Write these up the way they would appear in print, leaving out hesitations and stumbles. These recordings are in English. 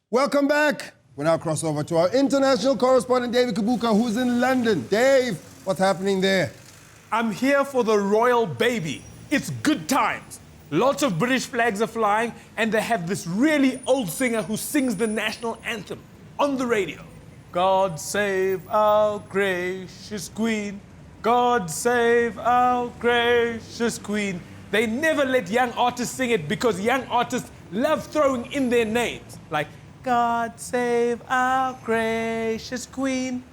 Welcome back. We now cross over to our international correspondent, David Kibuuka, who's in London. Dave, what's happening there? I'm here for the royal baby. It's good times. Lots of British flags are flying, and they have this really old singer who sings the national anthem on the radio. God save our gracious queen. God save our gracious queen. They never let young artists sing it because young artists love throwing in their names. Like, God save our gracious queen,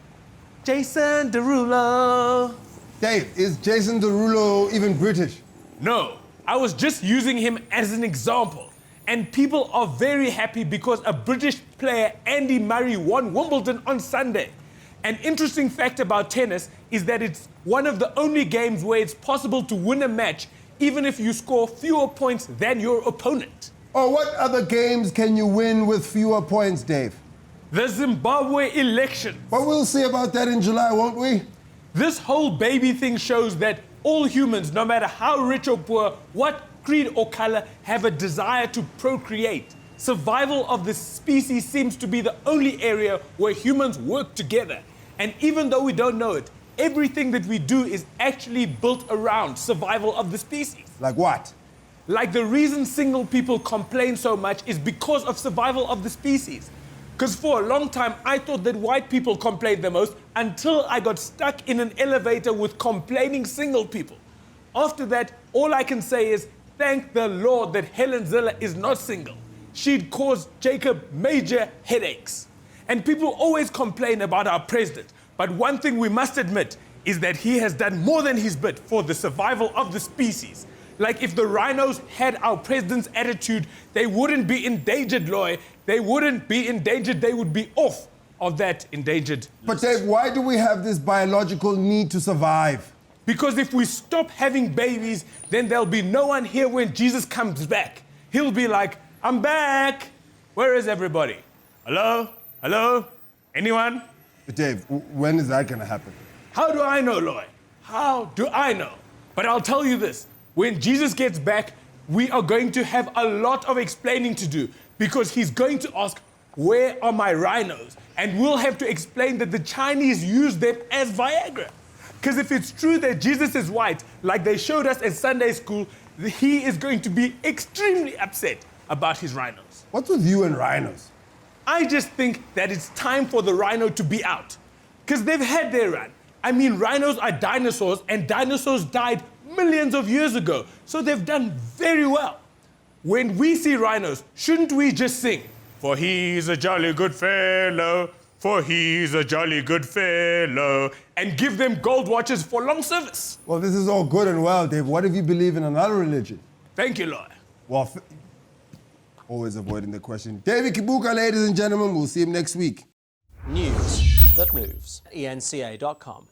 Jason Derulo. Dave, is Jason Derulo even British? No, I was just using him as an example. And people are very happy because a British player, Andy Murray, won Wimbledon on Sunday. An interesting fact about tennis is that it's one of the only games where it's possible to win a match even if you score fewer points than your opponent. Oh, what other games can you win with fewer points, Dave? The Zimbabwe election. But we'll see about that in July, won't we? This whole baby thing shows that all humans, no matter how rich or poor, what creed or color, have a desire to procreate. Survival of the species seems to be the only area where humans work together. And even though we don't know it, everything that we do is actually built around survival of the species. Like what? Like the reason single people complain so much is because of survival of the species. Because for a long time, I thought that white people complained the most until I got stuck in an elevator with complaining single people. After that, all I can say is, thank the Lord that Helen Ziller is not single. She'd cause Jacob major headaches. And people always complain about our president. But one thing we must admit is that he has done more than his bit for the survival of the species. Like if the rhinos had our president's attitude, they wouldn't be endangered, Loy. They wouldn't be endangered, they would be off of that endangered list. But Dave, why do we have this biological need to survive? Because if we stop having babies, then there'll be no one here when Jesus comes back. He'll be like, I'm back. Where is everybody? Hello? Hello? Anyone? But Dave, when is that gonna happen? How do I know, Loy? How do I know? But I'll tell you this. When Jesus gets back, we are going to have a lot of explaining to do because he's going to ask, where are my rhinos? And we'll have to explain that the Chinese use them as Viagra. Because if it's true that Jesus is white, like they showed us at Sunday school, he is going to be extremely upset about his rhinos. What's with you and rhinos? I just think that it's time for the rhino to be out. Because they've had their run. I mean, rhinos are dinosaurs, and dinosaurs died millions of years ago. So they've done very well. When we see rhinos, shouldn't we just sing, for he's a jolly good fellow, for he's a jolly good fellow, and give them gold watches for long service? Well, this is all good and well, Dave. What if you believe in another religion? Thank you, Lord. Well, always avoiding the question. David Kibuuka, ladies and gentlemen, we'll see him next week. News that moves. ENCA.com.